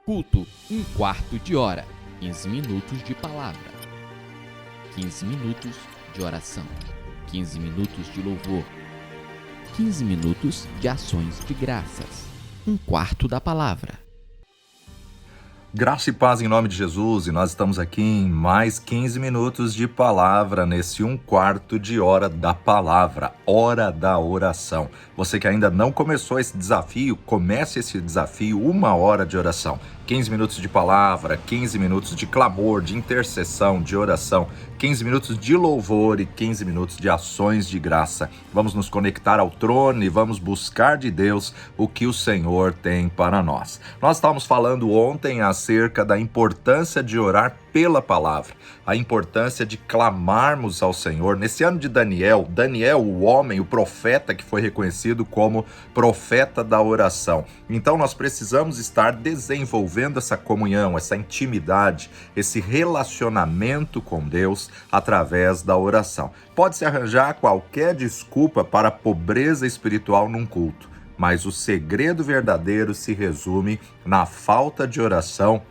Culto, um quarto de hora, 15 minutos de palavra, 15 minutos de oração, 15 minutos de louvor, 15 minutos de ações de graças, um quarto da palavra. Graça e paz em nome de Jesus, e nós estamos aqui em mais 15 minutos de palavra, nesse um quarto de hora da palavra, hora da oração. Você que ainda não começou esse desafio, comece esse desafio, 1 hora de oração. 15 minutos de palavra, 15 minutos de clamor, de intercessão, de oração, 15 minutos de louvor e 15 minutos de ações de graça. Vamos nos conectar ao trono e vamos buscar de Deus o que o Senhor tem para nós. Nós estávamos falando ontem acerca da importância de orar pela palavra, a importância de clamarmos ao Senhor. Nesse ano de Daniel, o homem, o profeta que foi reconhecido como profeta da oração. Então nós precisamos estar desenvolvendo essa comunhão, essa intimidade, esse relacionamento com Deus através da oração. Pode-se arranjar qualquer desculpa para a pobreza espiritual num culto, mas o segredo verdadeiro se resume na falta de oração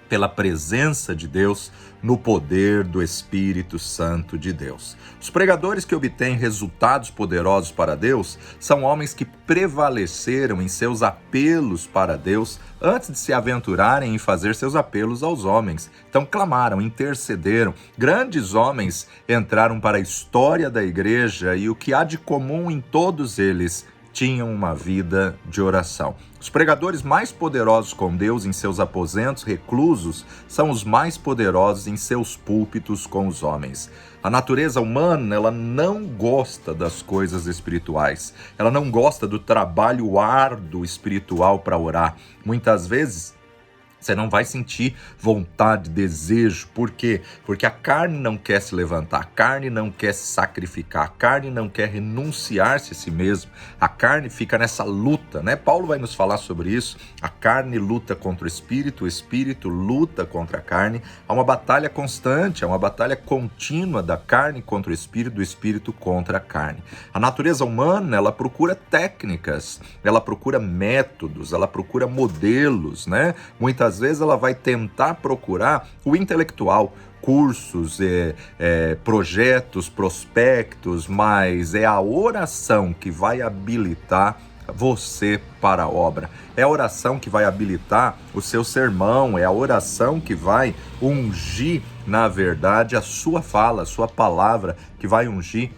pela presença de Deus, no poder do Espírito Santo de Deus. Os pregadores que obtêm resultados poderosos para Deus são homens que prevaleceram em seus apelos para Deus antes de se aventurarem em fazer seus apelos aos homens. Então clamaram, intercederam. Grandes homens entraram para a história da igreja e o que há de comum em todos eles tinham uma vida de oração. Os pregadores mais poderosos com Deus em seus aposentos reclusos são os mais poderosos em seus púlpitos com os homens. A natureza humana, ela não gosta das coisas espirituais. Ela não gosta do trabalho árduo espiritual para orar. Muitas vezes você não vai sentir vontade, desejo. Por quê? Porque a carne não quer se levantar, a carne não quer se sacrificar, a carne não quer renunciar-se a si mesmo. A carne fica nessa luta, né? Paulo vai nos falar sobre isso. A carne luta contra o espírito luta contra a carne. Há uma batalha constante, há uma batalha contínua da carne contra o espírito, do espírito contra a carne. A natureza humana, ela procura técnicas, ela procura métodos, ela procura modelos, né? Muitas vezes ela vai tentar procurar o intelectual, cursos, projetos, prospectos, mas é a oração que vai habilitar você para a obra. É a oração que vai habilitar o seu sermão, é a oração que vai ungir, na verdade, a sua fala, a sua palavra, que vai ungir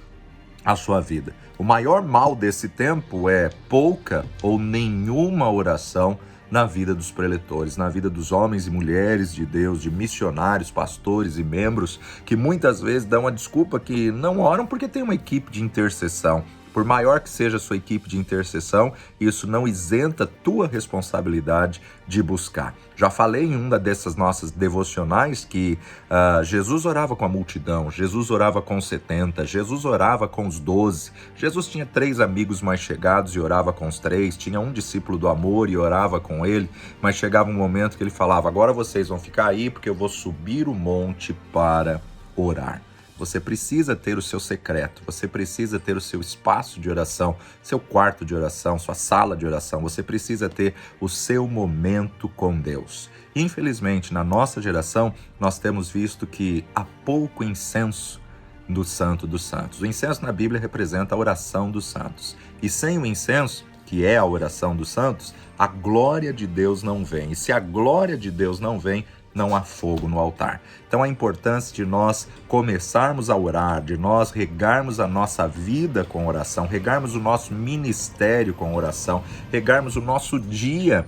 a sua vida. O maior mal desse tempo é pouca ou nenhuma oração na vida dos preletores, na vida dos homens e mulheres de Deus, de missionários, pastores e membros, que muitas vezes dão a desculpa que não oram porque tem uma equipe de intercessão. Por maior que seja a sua equipe de intercessão, isso não isenta a tua responsabilidade de buscar. Já falei em uma dessas nossas devocionais que Jesus orava com a multidão, Jesus orava com os 70, Jesus orava com os 12. Jesus tinha 3 amigos mais chegados e orava com os 3, tinha um discípulo do amor e orava com ele, mas chegava um momento que ele falava, agora vocês vão ficar aí porque eu vou subir o monte para orar. Você precisa ter o seu secreto, você precisa ter o seu espaço de oração, seu quarto de oração, sua sala de oração, você precisa ter o seu momento com Deus. Infelizmente, na nossa geração, nós temos visto que há pouco incenso do Santo dos Santos. O incenso na Bíblia representa a oração dos santos. E sem o incenso, que é a oração dos santos, a glória de Deus não vem. E se a glória de Deus não vem, não há fogo no altar. Então a importância de nós começarmos a orar, de nós regarmos a nossa vida com oração, regarmos o nosso ministério com oração, regarmos o nosso dia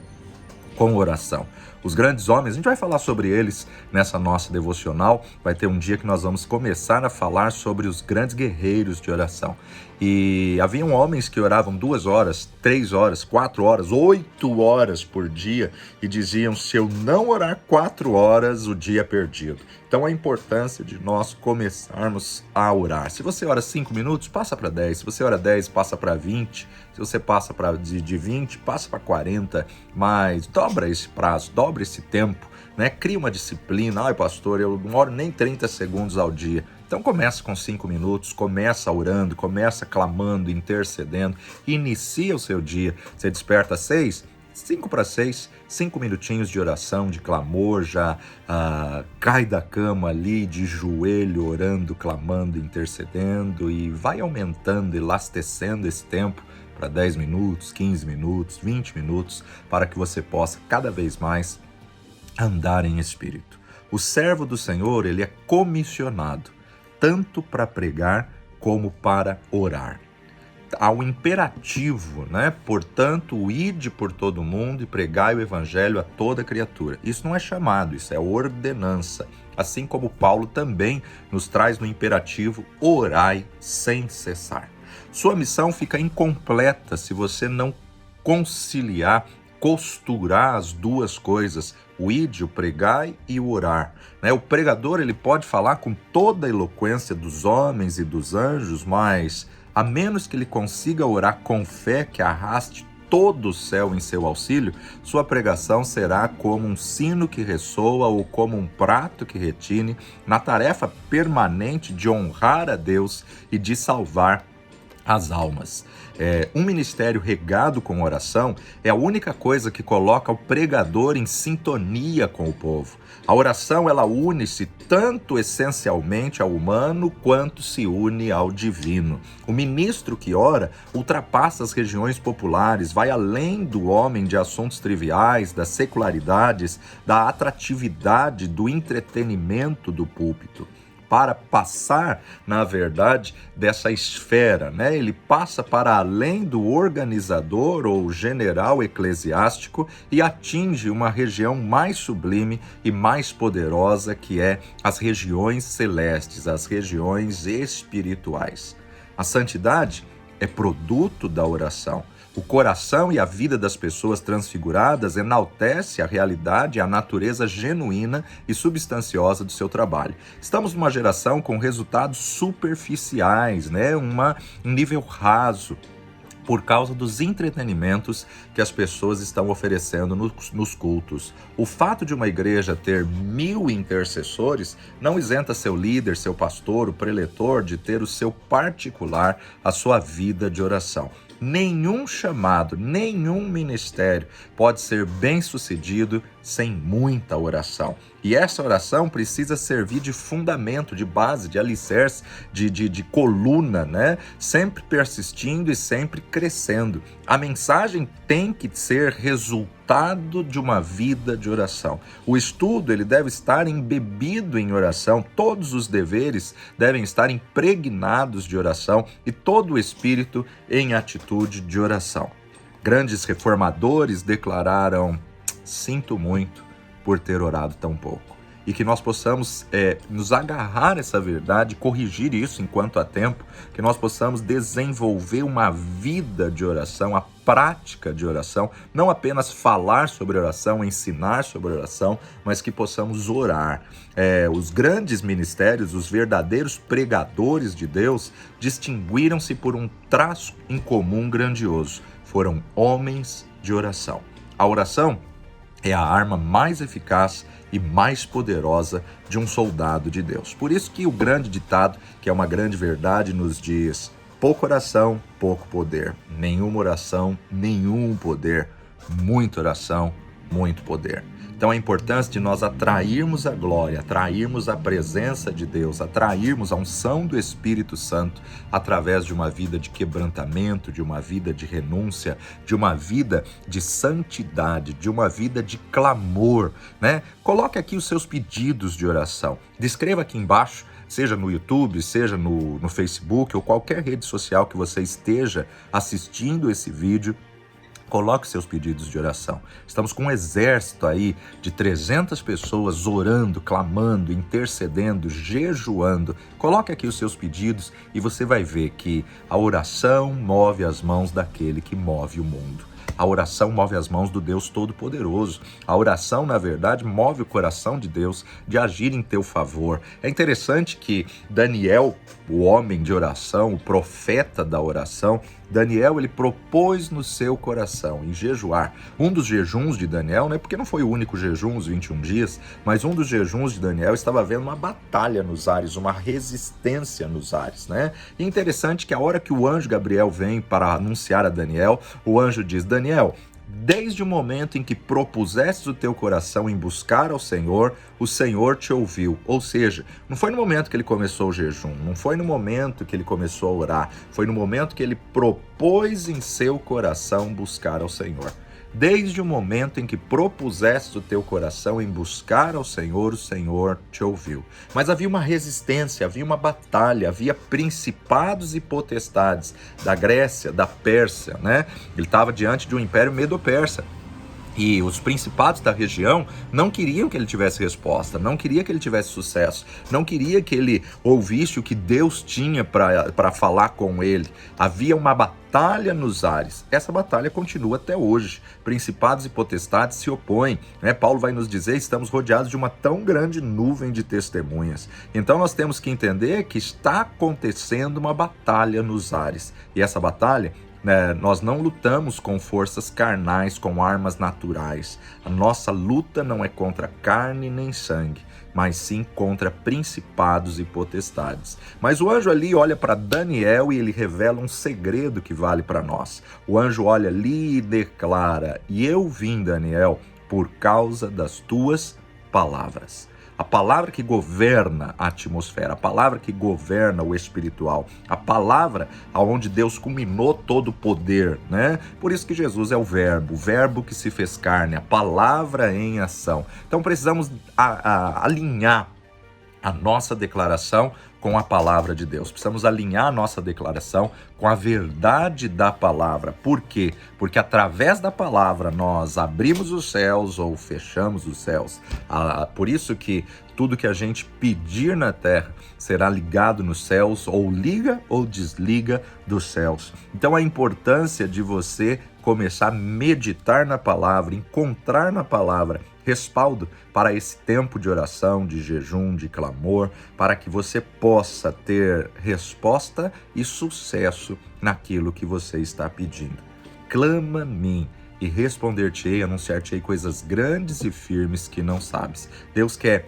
com oração. Os grandes homens, a gente vai falar sobre eles nessa nossa devocional, vai ter um dia que nós vamos começar a falar sobre os grandes guerreiros de oração. E haviam homens que oravam 2 horas, 3 horas, 4 horas, 8 horas por dia e diziam, se eu não orar 4 horas, o dia é perdido. Então a importância de nós começarmos a orar. Se você ora 5 minutos, passa para 10. Se você ora 10, passa para 20. Se você passa de 20, passa para 40. Mas dobra esse prazo, dobra esse tempo, né? Cria uma disciplina. Ai, pastor, eu não oro nem 30 segundos ao dia. Então começa com 5 minutos, começa orando, começa clamando, intercedendo, inicia o seu dia. Você desperta às 6, 5 para 6, 5 minutinhos de oração, de clamor, já cai da cama ali de joelho, orando, clamando, intercedendo, e vai aumentando, elastecendo esse tempo para 10 minutos, 15 minutos, 20 minutos, para que você possa cada vez mais andar em espírito. O servo do Senhor, ele é comissionado tanto para pregar como para orar. Há um imperativo, né? Portanto, ide por todo mundo e pregai o evangelho a toda criatura. Isso não é chamado, isso é ordenança. Assim como Paulo também nos traz no imperativo, orai sem cessar. Sua missão fica incompleta se você não conciliar, costurar as duas coisas, o ide, o pregai e o orar. O pregador, ele pode falar com toda a eloquência dos homens e dos anjos, mas a menos que ele consiga orar com fé que arraste todo o céu em seu auxílio, sua pregação será como um sino que ressoa ou como um prato que retine, na tarefa permanente de honrar a Deus e de salvar as almas. Um ministério regado com oração é a única coisa que coloca o pregador em sintonia com o povo. A oração, ela une-se tanto essencialmente ao humano quanto se une ao divino. O ministro que ora ultrapassa as regiões populares, vai além do homem de assuntos triviais, das secularidades, da atratividade, do entretenimento do púlpito. Para passar, na verdade, dessa esfera, Ele passa para além do organizador ou general eclesiástico e atinge uma região mais sublime e mais poderosa, que é as regiões celestes, as regiões espirituais. A santidade é produto da oração. O coração e a vida das pessoas transfiguradas enaltece a realidade e a natureza genuína e substanciosa do seu trabalho. Estamos numa geração com resultados superficiais, um nível raso, por causa dos entretenimentos que as pessoas estão oferecendo nos cultos. O fato de uma igreja ter 1000 intercessores não isenta seu líder, seu pastor, o preletor de ter o seu particular, a sua vida de oração. Nenhum chamado, nenhum ministério pode ser bem-sucedido sem muita oração. E essa oração precisa servir de fundamento, de base, de alicerce, de coluna, Sempre persistindo e sempre crescendo. A mensagem tem que ser resultado de uma vida de oração. O estudo, ele deve estar embebido em oração. Todos os deveres devem estar impregnados de oração e todo o espírito em atitude de oração. Grandes reformadores declararam: sinto muito por ter orado tão pouco. E que nós possamos nos agarrar a essa verdade, corrigir isso enquanto há tempo, que nós possamos desenvolver uma vida de oração, a prática de oração, não apenas falar sobre oração, ensinar sobre oração, mas que possamos orar. Os grandes ministérios, os verdadeiros pregadores de Deus, distinguiram-se por um traço em comum grandioso. Foram homens de oração. A oração é a arma mais eficaz e mais poderosa de um soldado de Deus. Por isso que o grande ditado, que é uma grande verdade, nos diz: pouca oração, pouco poder. Nenhuma oração, nenhum poder. Muita oração, muito poder. Então a importância de nós atrairmos a glória, atrairmos a presença de Deus, atrairmos a unção do Espírito Santo através de uma vida de quebrantamento, de uma vida de renúncia, de uma vida de santidade, de uma vida de clamor, Coloque aqui os seus pedidos de oração. Descreva aqui embaixo, seja no YouTube, seja no Facebook ou qualquer rede social que você esteja assistindo esse vídeo. Coloque seus pedidos de oração. Estamos com um exército aí de 300 pessoas orando, clamando, intercedendo, jejuando. Coloque aqui os seus pedidos e você vai ver que a oração move as mãos daquele que move o mundo. A oração move as mãos do Deus Todo-Poderoso. A oração, na verdade, move o coração de Deus de agir em teu favor. É interessante que Daniel, o homem de oração, o profeta da oração, Daniel, ele propôs no seu coração em jejuar. Um dos jejuns de Daniel, porque não foi o único jejum, os 21 dias, mas um dos jejuns de Daniel estava havendo uma batalha nos ares, uma resistência nos ares, E é interessante que a hora que o anjo Gabriel vem para anunciar a Daniel, o anjo diz: Daniel, Desde o momento em que propusestes o teu coração em buscar ao Senhor, o Senhor te ouviu. Ou seja, não foi no momento que ele começou o jejum, não foi no momento que ele começou a orar, foi no momento que ele propôs em seu coração buscar ao Senhor. Desde o momento em que propuseste o teu coração em buscar ao Senhor, o Senhor te ouviu. Mas havia uma resistência, havia uma batalha, havia principados e potestades da Grécia, da Pérsia, né? Ele estava diante de um império medo-persa. E os principados da região não queriam que ele tivesse resposta, não queria que ele tivesse sucesso, não queria que ele ouvisse o que Deus tinha para falar com ele. Havia uma batalha nos ares. Essa batalha continua até hoje. Principados e potestades se opõem, né? Paulo vai nos dizer, estamos rodeados de uma tão grande nuvem de testemunhas. Então nós temos que entender que está acontecendo uma batalha nos ares. E essa batalha, nós não lutamos com forças carnais, com armas naturais. A nossa luta não é contra carne nem sangue, mas sim contra principados e potestades. Mas o anjo ali olha para Daniel e ele revela um segredo que vale para nós. O anjo olha ali e declara: "E eu vim, Daniel, por causa das tuas palavras." A palavra que governa a atmosfera, a palavra que governa o espiritual, a palavra aonde Deus culminou todo o poder, né? Por isso que Jesus é o verbo que se fez carne, a palavra em ação. Então precisamos alinhar a nossa declaração com a palavra de Deus. Precisamos alinhar a nossa declaração com a verdade da palavra. Por quê? Porque através da palavra nós abrimos os céus ou fechamos os céus. Por isso que tudo que a gente pedir na terra será ligado nos céus, ou liga ou desliga dos céus. Então a importância de você começar a meditar na palavra, encontrar na palavra respaldo para esse tempo de oração, de jejum, de clamor, para que você possa ter resposta e sucesso naquilo que você está pedindo. Clama a mim e responder-te-ei, anunciar-te-ei coisas grandes e firmes que não sabes. Deus quer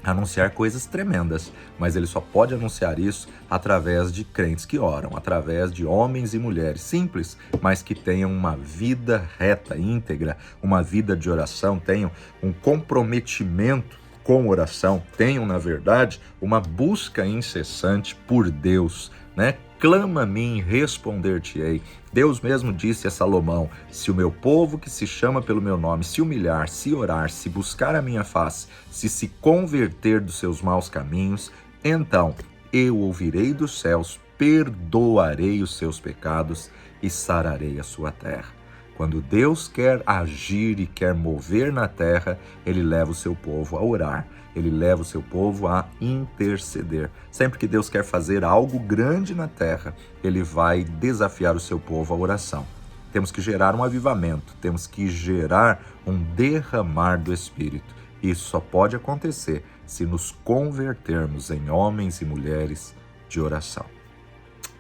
anunciar coisas tremendas, mas ele só pode anunciar isso através de crentes que oram, através de homens e mulheres simples, mas que tenham uma vida reta, íntegra, uma vida de oração, tenham um comprometimento com oração, tenham, na verdade, uma busca incessante por Deus, né? Clama a mim, responder-te-ei. Deus mesmo disse a Salomão: se o meu povo que se chama pelo meu nome se humilhar, se orar, se buscar a minha face, se converter dos seus maus caminhos, então eu ouvirei dos céus, perdoarei os seus pecados e sararei a sua terra. Quando Deus quer agir e quer mover na terra, ele leva o seu povo a orar, ele leva o seu povo a interceder. Sempre que Deus quer fazer algo grande na terra, ele vai desafiar o seu povo à oração. Temos que gerar um avivamento, temos que gerar um derramar do Espírito. Isso só pode acontecer se nos convertermos em homens e mulheres de oração.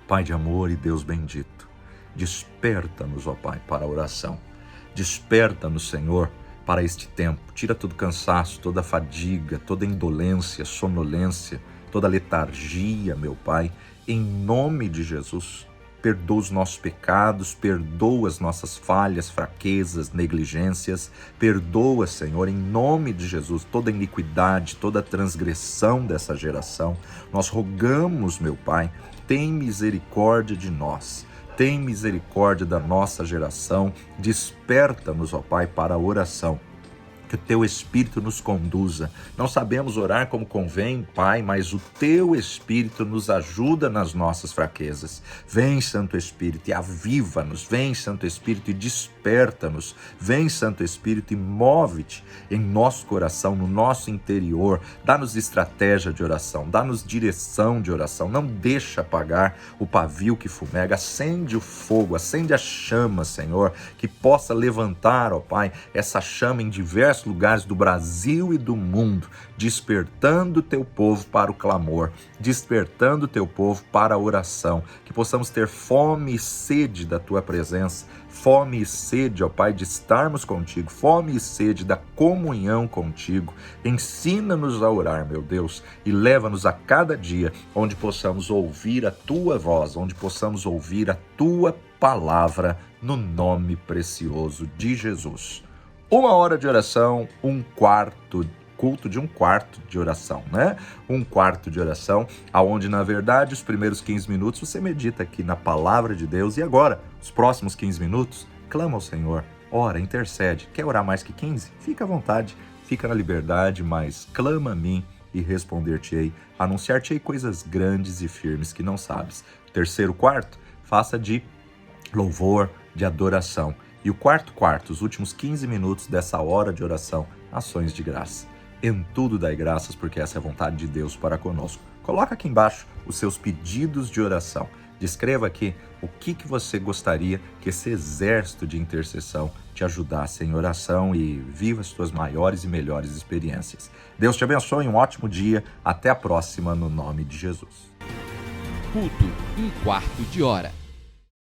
Pai de amor e Deus bendito, desperta-nos, ó Pai, para a oração. Desperta-nos, Senhor, para este tempo. Tira todo cansaço, toda fadiga, toda indolência, sonolência, toda letargia, meu Pai. Em nome de Jesus, perdoa os nossos pecados, perdoa as nossas falhas, fraquezas, negligências. Perdoa, Senhor, em nome de Jesus, toda iniquidade, toda transgressão dessa geração. Nós rogamos, meu Pai, tem misericórdia de nós. Tem misericórdia da nossa geração, desperta-nos, ó Pai, para a oração. Que o Teu Espírito nos conduza. Não sabemos orar como convém, Pai, mas o Teu Espírito nos ajuda nas nossas fraquezas. Vem, Santo Espírito, e aviva-nos. Vem, Santo Espírito, e desperta-nos. Vem, Santo Espírito, e move-te em nosso coração, no nosso interior. Dá-nos estratégia de oração, dá-nos direção de oração. Não deixa apagar o pavio que fumega. Acende o fogo, acende a chama, Senhor, que possa levantar, ó Pai, essa chama em diversos lugares do Brasil e do mundo, despertando o Teu povo para o clamor, despertando o Teu povo para a oração, que possamos ter fome e sede da Tua presença, fome e sede, ó Pai, de estarmos contigo, fome e sede da comunhão contigo. Ensina-nos a orar, meu Deus, e leva-nos a cada dia onde possamos ouvir a Tua voz, onde possamos ouvir a Tua palavra no nome precioso de Jesus. 1 hora de oração, culto de 1/4 de oração, né? 1/4 de oração, aonde na verdade os primeiros 15 minutos você medita aqui na palavra de Deus e agora, os próximos 15 minutos, clama ao Senhor, ora, intercede. Quer orar mais que 15? Fica à vontade, fica na liberdade, mas clama a mim e responder-te-ei, anunciar-te-ei coisas grandes e firmes que não sabes. Terceiro quarto, faça de louvor, de adoração. E o quarto, os últimos 15 minutos dessa hora de oração, ações de graça. Em tudo dai graças, porque essa é a vontade de Deus para conosco. Coloca aqui embaixo os seus pedidos de oração. Descreva aqui o que você gostaria que esse exército de intercessão te ajudasse em oração e viva as suas maiores e melhores experiências. Deus te abençoe, um ótimo dia. Até a próxima, no nome de Jesus. Culto 1/4 de hora.